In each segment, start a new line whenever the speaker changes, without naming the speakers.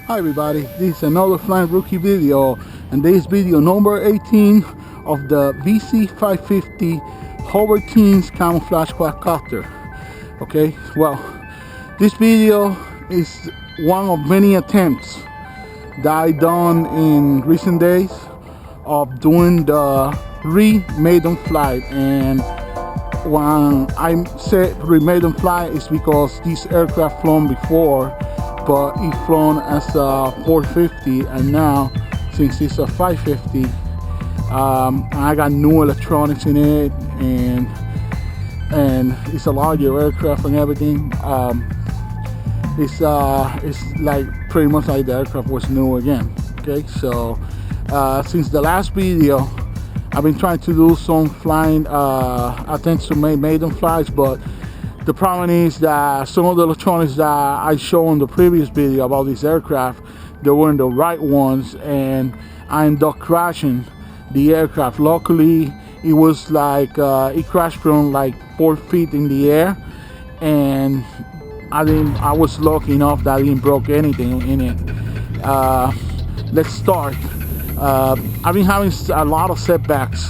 Hi everybody, this is another flying rookie video, and this video number 18 of the VC-550 Hoverthings camouflage quadcopter. Okay, well, this video is one of many attempts that I done in recent days of doing the RE-MAIDEN flight. And when I said RE-MAIDEN flight, is because this aircraft flown before, but it flown as a 450, and now since it's a 550, I got new electronics in it, and it's a larger aircraft and everything. It's like pretty much like the aircraft was new again. Okay, so since the last video, I've been trying to do some flying attempts to make maiden flights, but the problem is that some of the electronics that I showed in the previous video about this aircraft, they weren't the right ones, and I ended up crashing the aircraft. Luckily, it was like it crashed from like 4 feet in the air, and I was lucky enough that I didn't broke anything in it. Let's start. I've been having a lot of setbacks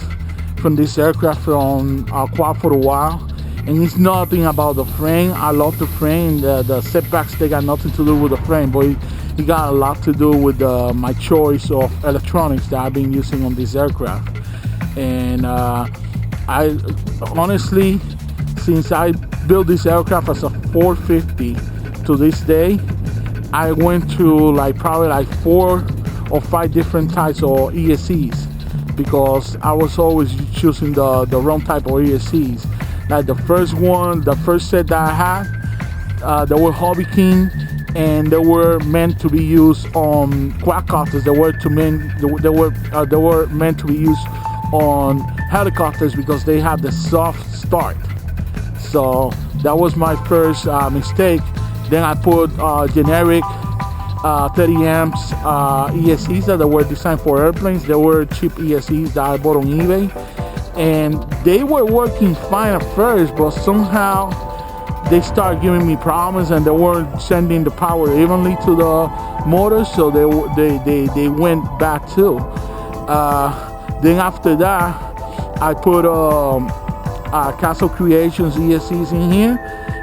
from this aircraft from quad for a while. And it's nothing about the frame. I love the frame. The setbacks, they got nothing to do with the frame, but it got a lot to do with my choice of electronics that I've been using on this aircraft. And I honestly, since I built this aircraft as a 450 to this day, I went through probably 4 or 5 different types of ESCs, because I was always choosing the wrong type of ESCs. Like the first set that I had, they were Hoverthings, and they were meant to be used on quadcopters. They were meant to be used on helicopters because they had the soft start. So that was my first mistake. Then I put generic 30 amps ESCs that were designed for airplanes. They were cheap ESCs that I bought on eBay. And they were working fine at first, but somehow they started giving me problems, and they weren't sending the power evenly to the motors, so they went back too. Then after that, I put Castle Creations ESCs in here,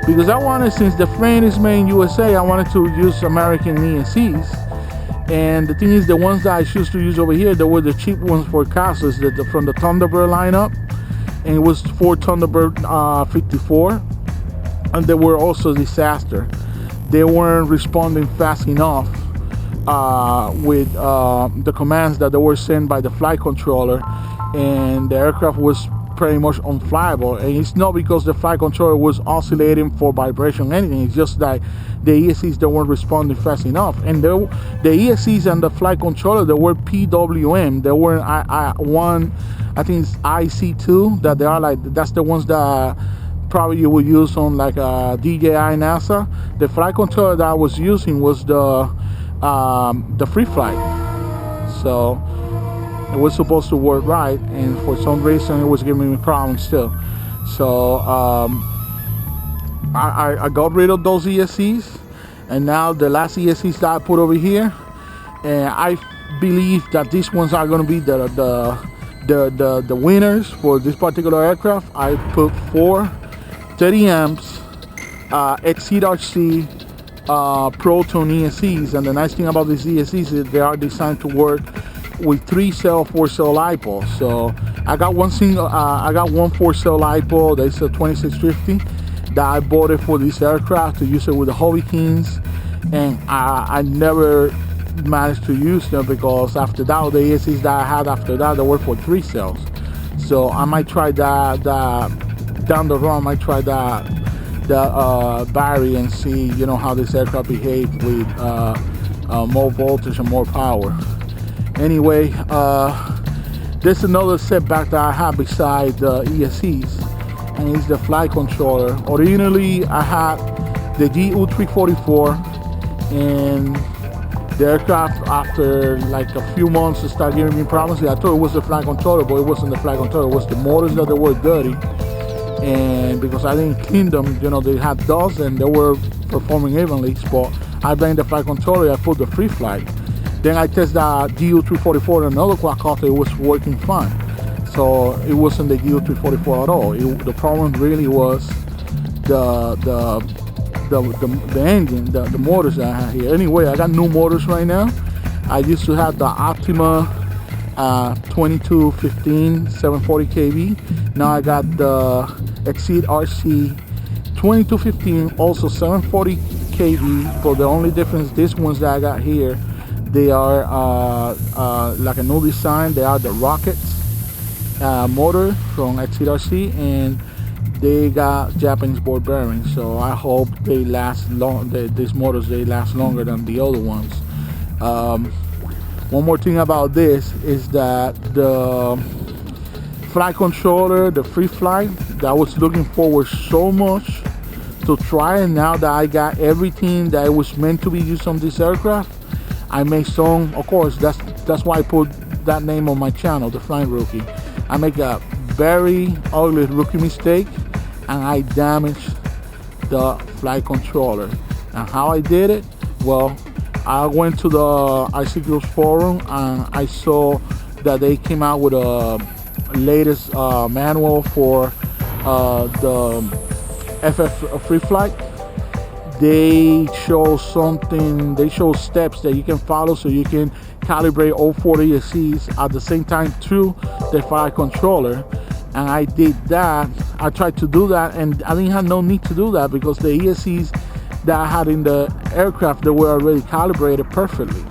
because I wanted, since the frame is made in USA, I wanted to use American ESCs. And the thing is, the ones that I choose to use over here, they were the cheap ones for Castles, from the Thunderbird lineup, and it was for Thunderbird 54, and they were also a disaster. They weren't responding fast enough with the commands that they were sent by the flight controller, and the aircraft was pretty much unflyable. And it's not because the flight controller was oscillating for vibration or anything, it's just that the ESCs, they weren't responding fast enough. And the ESCs and the flight controller, they were PWM. They weren't I think it's IC2, that they are that's the ones that probably you would use on a DJI NASA. The flight controller that I was using was the free flight. So it was supposed to work right, and for some reason it was giving me problems still. So I got rid of those ESCs, and now the last ESCs that I put over here, and I believe that these ones are going to be the winners for this particular aircraft. I put 4 30 amps XCRC Proton ESCs, and the nice thing about these ESCs is they are designed to work with 3-cell, 4-cell LiPo. So I got one 4-cell LiPo. That's a 2650 that I bought it for this aircraft to use it with the Hoverthings, and I never managed to use them, because after that, the ESCs that I had after that, they were for 3 cells. So I might try that down the road. I might try that battery and see how this aircraft behaves with more voltage and more power. Anyway, there's another setback that I have beside the ESCs, and it's the flight controller. Originally, I had the GU344, and the aircraft, after a few months, started giving me problems. I thought it was the flight controller, but it wasn't the flight controller. It was the motors that they were dirty, and because I didn't clean them, they had dust, and they were performing evenly. But I blamed the flight controller. I put the free flight. Then I tested the GU344 on another quadcopter. It was working fine. So it wasn't the GU344 at all. The problem really was the engine, the motors that I have here. Anyway, I got new motors right now. I used to have the Optima 2215 740 kV. Now I got the Exceed RC 2215, also 740 kV. But the only difference, these ones that I got here, they are like a new design. They are the Rockets motor from Exceed RC, and they got Japanese ball bearings. So I hope they last long. These motors, they last longer than the other ones. One more thing about this is that the flight controller, the free flight, that I was looking forward so much to try, and now that I got everything that was meant to be used on this aircraft, I made some. Of course, that's why I put that name on my channel, The Flying Rookie. I make a very ugly rookie mistake, and I damaged the flight controller. And how I did it? Well, I went to the iCycles forum and I saw that they came out with a latest manual for the FF free flight. They show something, they show steps that you can follow so you can calibrate all 4 ESCs at the same time through the flight controller. And I did that. I tried to do that, and I didn't have no need to do that because the ESCs that I had in the aircraft, they were already calibrated perfectly.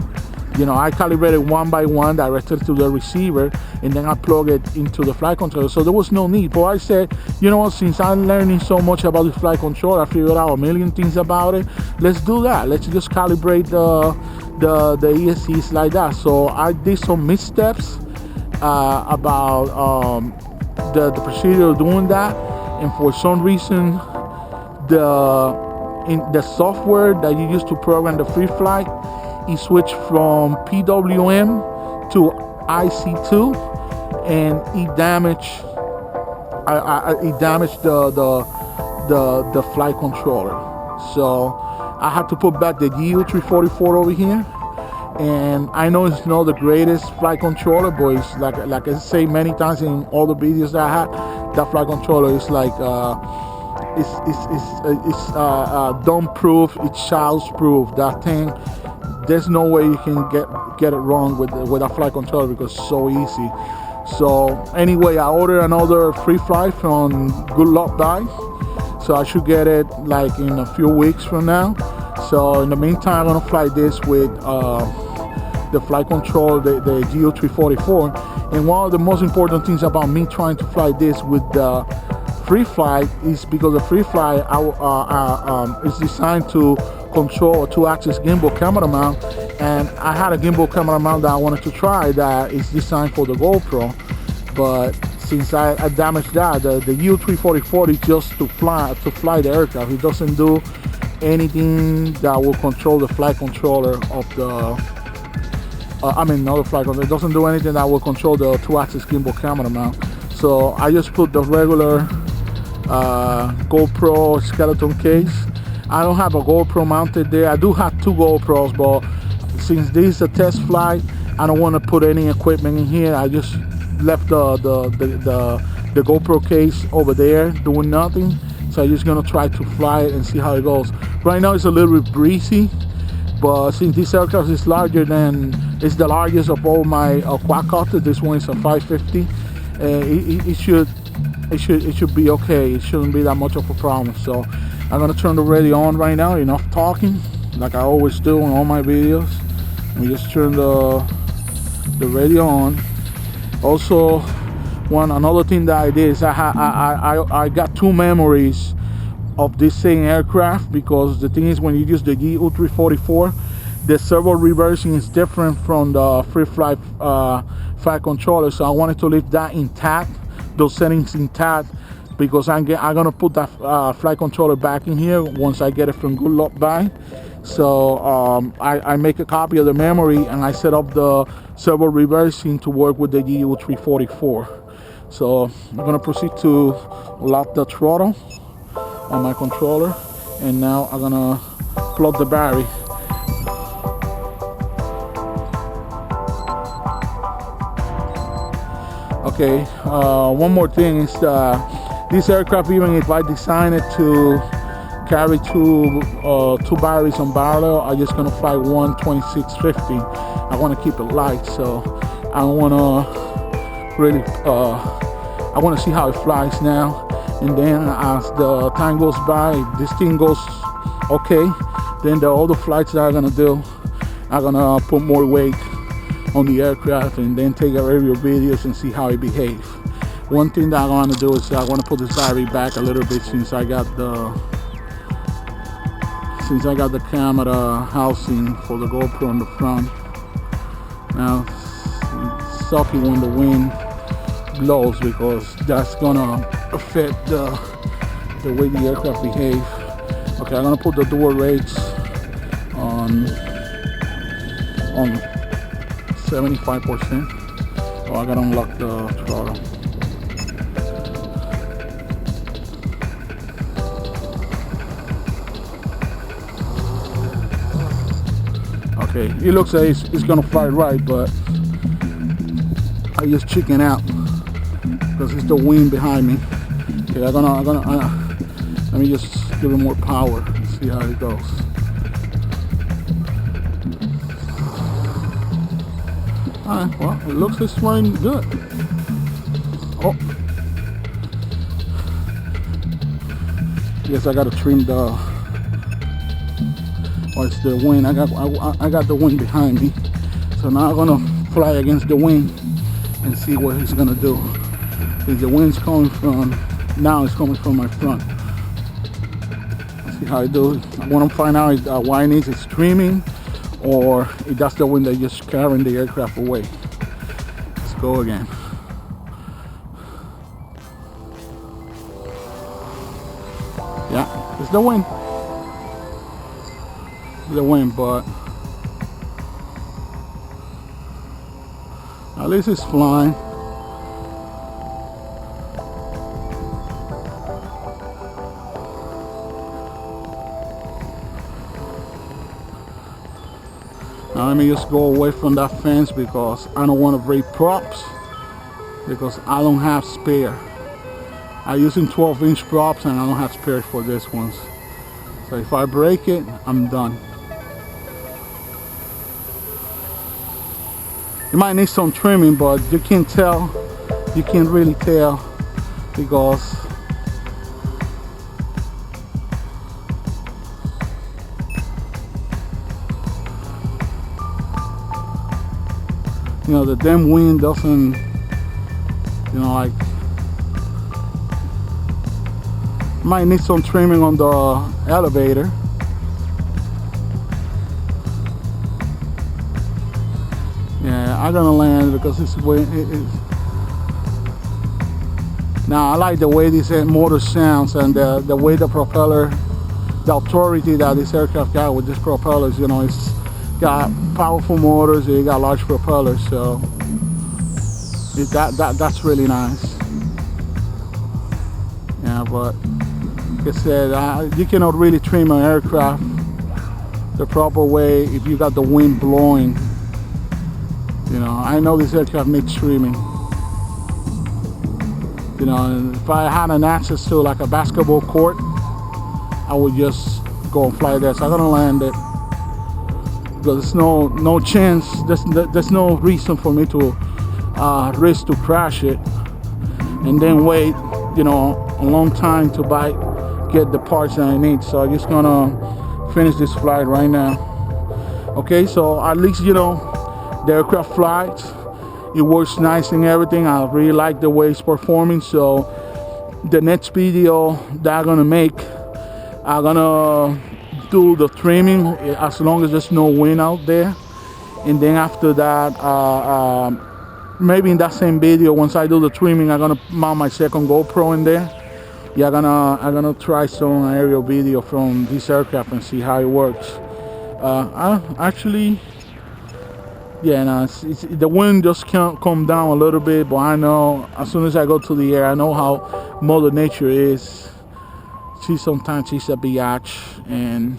You know, I calibrated one by one, directed to the receiver, and then I plug it into the flight controller. So there was no need. But I said, you know what, since I'm learning so much about the flight controller, I figured out a million things about it. Let's do that. Let's just calibrate the ESCs like that. So I did some missteps about the procedure of doing that, and for some reason the software that you use to program the free flight, it switched from PWM to IC2, and it damaged the flight controller. So I had to put back the GU344 over here. And I know it's not the greatest flight controller, but it's like I say many times in all the videos that I had, that flight controller is like it's dumb proof, it's child's proof. That thing, there's no way you can get it wrong with a flight controller because it's so easy. So anyway, I ordered another free flight from Good Luck Buy, so I should get it like in a few weeks from now. So in the meantime, I'm gonna fly this with the flight control, the GU344. And one of the most important things about me trying to fly this with the free flight is because the free flight is designed to control a 2-axis gimbal camera mount, and I had a gimbal camera mount that I wanted to try that is designed for the GoPro, but since I damaged that, the GU344 is just to fly the aircraft. It doesn't do anything that will control the flight controller of the not the flight controller. It doesn't do anything that will control the 2-axis gimbal camera mount. So I just put the regular GoPro skeleton case. I don't have a GoPro mounted there. I do have 2 GoPros, but since this is a test flight, I don't want to put any equipment in here. I just left the GoPro case over there doing nothing. So I'm just gonna try to fly it and see how it goes. Right now it's a little bit breezy, but since this aircraft is larger than, it's the largest of all my quadcopters. This one is a 550. It should be okay. It shouldn't be that much of a problem. So I'm gonna turn the radio on right now. Enough talking, like I always do in all my videos. We just turn the radio on. Also, another thing that I did is I got 2 memories of this same aircraft, because the thing is, when you use the GU344, the servo reversing is different from the free flight flight controller. So I wanted to leave that intact, those settings intact, because I'm gonna put that flight controller back in here once I get it from Good Luck Buy. So I make a copy of the memory and I set up the servo reversing to work with the GU344. So I'm gonna proceed to lock the throttle on my controller, and now I'm gonna plug the battery. Okay, one more thing is this aircraft, even if I design it to carry two batteries on parallel, I'm just gonna fly one 2650. I want to keep it light, so I don't want to really I want to see how it flies now, and then as the time goes by, if this thing goes okay, then the other flights that I'm gonna do, I'm gonna put more weight on the aircraft and then take aerial videos and see how it behaves. One thing that I want to do is I want to put this battery back a little bit since I got the camera housing for the GoPro in the front. Now it's sucky when the wind blows because that's gonna affect the way the aircraft behave. Okay, I'm gonna put the door rates on 75%. Oh, I gotta unlock the throttle. Okay, it looks like it's gonna fly right, but I just chicken out because it's the wind behind me. Okay, let me just give it more power and see how it goes. Alright, well, it looks like it's flying good. Oh, yes, I gotta trim the. Or it's the wind. I got the wind behind me, so now I'm gonna fly against the wind and see what it's gonna do. If the wind's coming from now, it's coming from my front. Let's see how I do. I want to find out why it needs streaming, or if that's the wind that just carrying the aircraft away. Let's go again. Yeah, it's the wind. The wind, but at least it's flying. Now let me just go away from that fence because I don't want to break props because I don't have spare. I'm using 12-inch props and I don't have spare for this ones. So if I break it, I'm done. You might need some trimming, but you can't tell. You can't really tell because you know the damn wind doesn't, you know, like might need some trimming on the elevator. Yeah, I'm gonna land because it's way. Now I like the way this motor sounds and the way the propeller, the authority that this aircraft got with this propellers. You know, it's got powerful motors. It got large propellers, so that's really nice. Yeah, but like I said, you cannot really trim an aircraft the proper way if you got the wind blowing. You know, I know this aircraft needs trimming. You know, if I had an access to like a basketball court, I would just go and fly there. So I'm gonna land it because there's no chance. There's no reason for me to risk to crash it and then wait, you know, a long time to get the parts that I need. So I'm just gonna finish this flight right now. Okay, so at least, you know, the aircraft flies, it works nice and everything. I really like the way it's performing. So the next video that I'm gonna make, I'm gonna do the trimming as long as there's no wind out there, and then after that, maybe in that same video, once I do the trimming, I'm gonna mount my second GoPro in there. Yeah, I'm gonna try some aerial video from this aircraft and see how it works. Actually, yeah, no, the wind just can't come down a little bit, but I know as soon as I go to the air, I know how Mother Nature is. Sometimes she's a biatch, and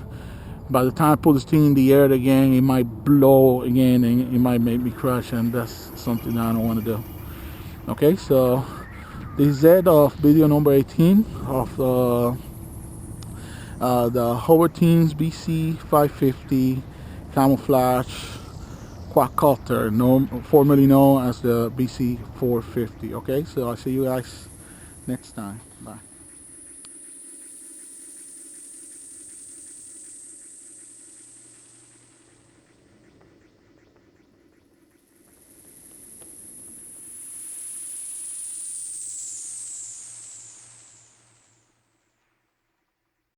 by the time I put this thing in the air again, it might blow again and it might make me crash, and that's something I don't want to do. Okay, so this is it of video number 18 of the Hoverthings VC-550 camouflage quadcopter, formerly known as the VC-450. Okay, so I'll see you guys next time. Bye.